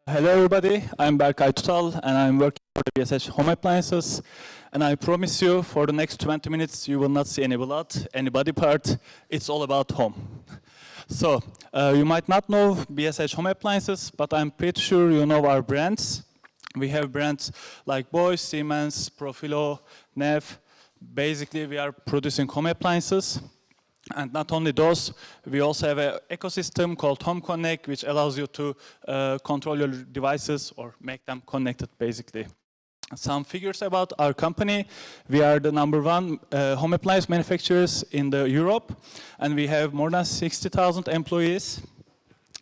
Hello everybody, I'm Berkay Tutal and I'm working for the BSH Home Appliances, and I promise you for the next 20 minutes you will not see any blood, any body part, it's all about home. So, you might not know BSH Home Appliances, but I'm pretty sure you know our brands. We have brands like Bosch, Siemens, Profilo, Neff. Basically we are producing home appliances. And not only those, we also have an ecosystem called Home Connect, which allows you to control your devices or make them connected, basically. Some figures about our company. We are the #1 home appliance manufacturers in Europe, and we have more than 60,000 employees.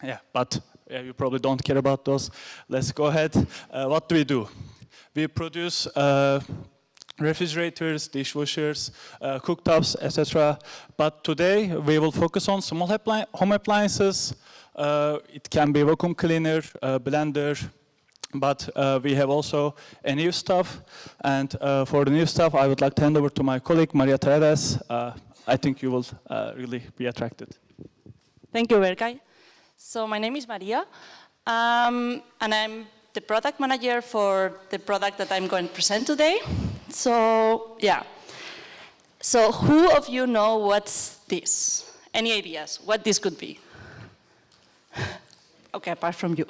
Yeah, but you probably don't care about those. Let's go ahead. What do we do? We produce refrigerators, dishwashers, cooktops, etc. But today we will focus on small home appliances. It can be vacuum cleaner, blender, but we have also a new stuff. And for the new stuff, I would like to hand over to my colleague, Maria Teredes. I think you will really be attracted. Thank you, Berkay. So my name is Maria, and I'm the product manager for the product that I'm going to present today. So, yeah. So who of you know what's this? Any ideas what this could be? Okay, apart from you.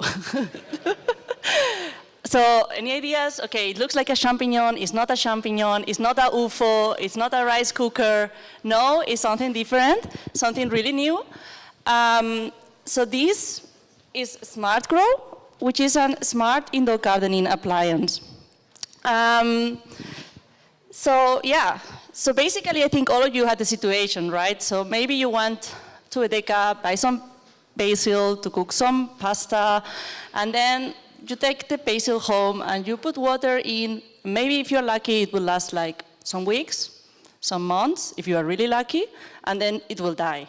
So, any ideas? Okay, it looks like a champignon, it's not a champignon, it's not a UFO, it's not a rice cooker. No, it's something different, something really new. So this is SmartGrow, which is a smart indoor gardening appliance. So yeah, so basically I think all of you had the situation, right? So maybe you went to Edeka, buy some basil to cook some pasta, and then you take the basil home and you put water in. Maybe if you're lucky, it will last like some weeks, some months, if you are really lucky, and then it will die.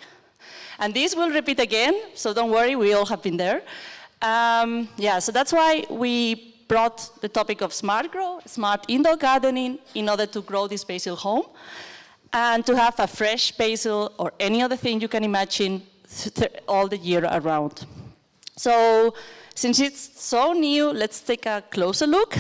And this will repeat again, so don't worry, we all have been there. Yeah, so that's why we brought the topic of SmartGrow, smart indoor gardening, in order to grow this basil home and to have a fresh basil or any other thing you can imagine all the year around. So since it's so new, let's take a closer look.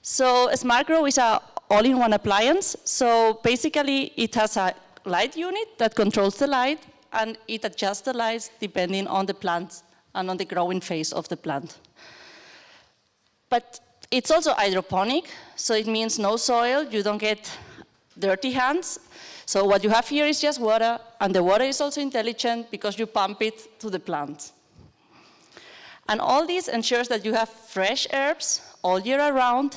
So SmartGrow is an all-in-one appliance. So basically it has a light unit that controls the light, and it adjusts the lights depending on the plant and on the growing phase of the plant. But it's also hydroponic, so it means no soil, you don't get dirty hands. So what you have here is just water, and the water is also intelligent because you pump it to the plant. And all this ensures that you have fresh herbs all year around.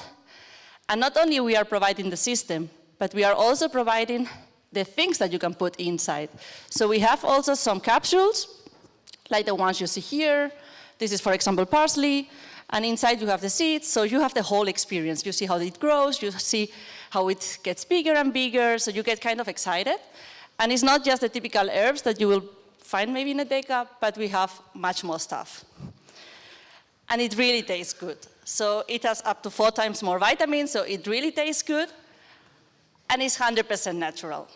And not only we are providing the system, but we are also providing the things that you can put inside. So we have also some capsules, like the ones you see here. This is, for example, parsley. And inside you have the seeds, so you have the whole experience. You see how it grows, you see how it gets bigger and bigger, so you get kind of excited. And it's not just the typical herbs that you will find maybe in a Deca, but we have much more stuff. And it really tastes good. So it has up to 4 times more vitamins, so it really tastes good. And it's 100% natural.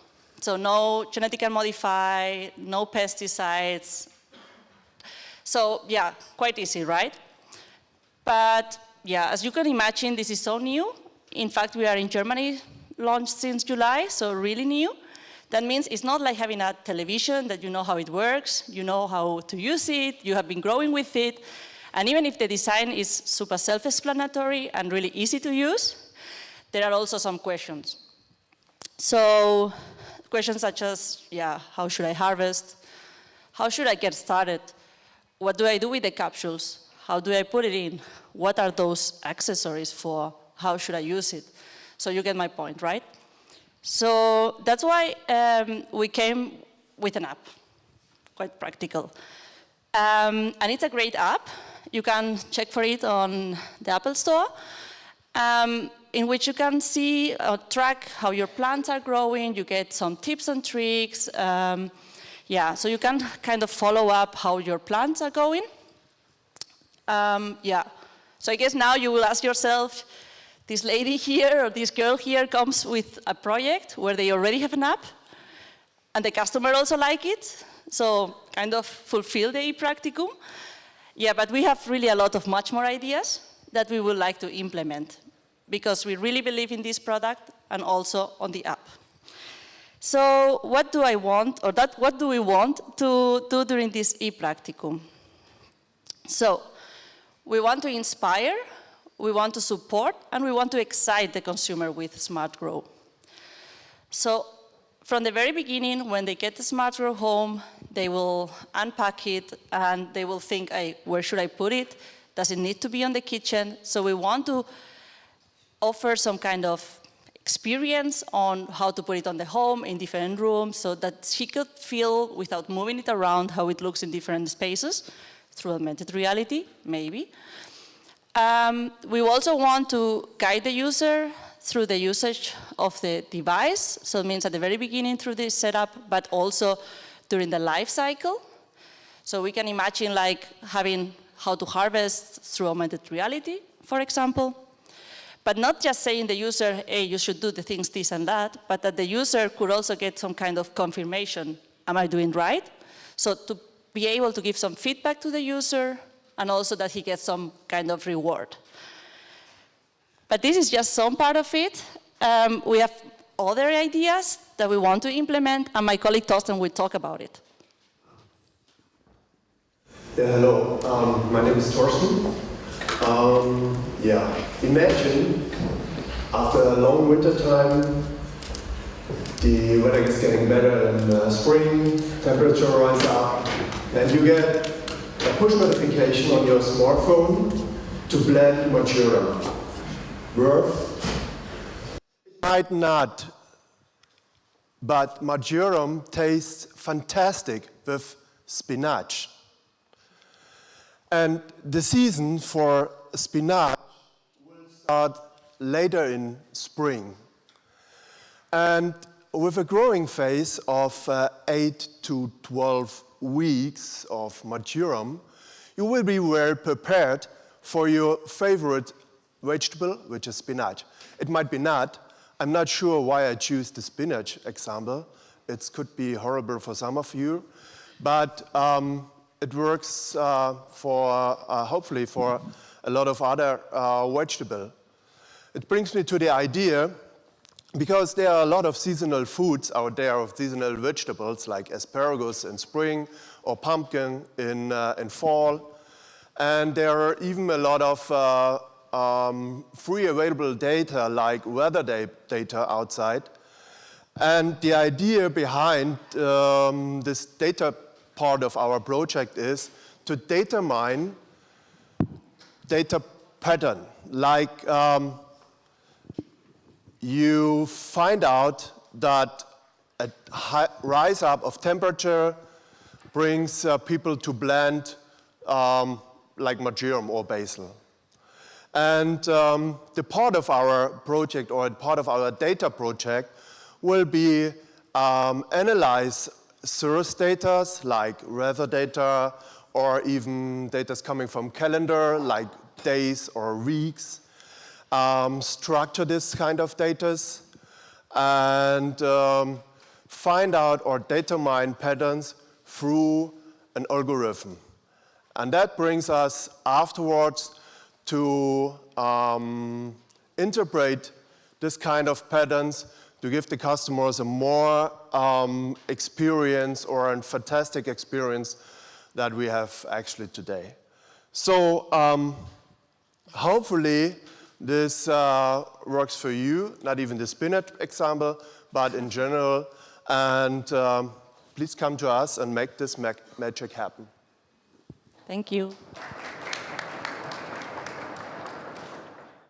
So no genetically modified, no pesticides. So yeah, quite easy, right? But yeah, as you can imagine, this is so new. In fact, we are in Germany, launched since July, so really new. That means it's not like having a television that you know how it works, you know how to use it, you have been growing with it. And even if the design is super self-explanatory and really easy to use, there are also some questions. So questions such as, yeah, how should I harvest? How should I get started? What do I do with the capsules? How do I put it in? What are those accessories for? How should I use it? So you get my point, right? So that's why we came with an app, quite practical. And it's a great app. You can check for it on the Apple Store, in which you can see or track how your plants are growing. You get some tips and tricks. Yeah, so you can kind of follow up how your plants are going. Yeah, so I guess now you will ask yourself, this lady here or this girl here comes with a project where they already have an app, and the customer also like it, so kind of fulfill the iPraktikum. Yeah, but we have really a lot of much more ideas that we would like to implement because we really believe in this product and also on the app. So what do I want, or what do we want to do during this iPraktikum? So we want to inspire, we want to support, and we want to excite the consumer with SmartGrow. So from the very beginning, when they get the SmartGrow home, they will unpack it and they will think, hey, where should I put it? Does it need to be on the kitchen? So we want to offer some kind of experience on how to put it on the home in different rooms so that she could feel, without moving it around, how it looks in different spaces through augmented reality, maybe. We also want to guide the user through the usage of the device. So it means at the very beginning through this setup, but also during the life cycle. So we can imagine like having how to harvest through augmented reality, for example. But not just saying the user, hey, you should do the things this and that, but that the user could also get some kind of confirmation, am I doing right? So to be able to give some feedback to the user, and also that he gets some kind of reward. But this is just some part of it. We have other ideas that we want to implement, and my colleague Torsten will talk about it. Yeah, hello. My name is Torsten. Imagine after a long winter time, the weather is getting better in spring, temperature rises up, and you get a push notification on your smartphone to blend marjoram. Worth? It might not, but marjoram tastes fantastic with spinach. And the season for spinach will start later in spring. And with a growing phase of 8 to 12 weeks of marjoram, you will be well prepared for your favorite vegetable, which is spinach. It might be not. I'm not sure why I choose the spinach example. It could be horrible for some of you, but it works hopefully for a lot of other vegetables. It brings me to the idea, because there are a lot of seasonal foods out there, of seasonal vegetables like asparagus in spring or pumpkin in fall. And there are even a lot of free available data like weather data outside. And the idea behind this data part of our project is to data mine data pattern. Like you find out that a rise up of temperature brings people to blend like marjoram or basil. And the part of our project, or part of our data project, will be analyze source data like weather data, or even data coming from calendar like days or weeks, structure this kind of data, and find out or data mine patterns through an algorithm. And that brings us afterwards to interpret this kind of patterns to give the customers a more experience, or a fantastic experience that we have actually today. So hopefully this works for you, not even the spinach example, but in general. And please come to us and make this magic happen. Thank you.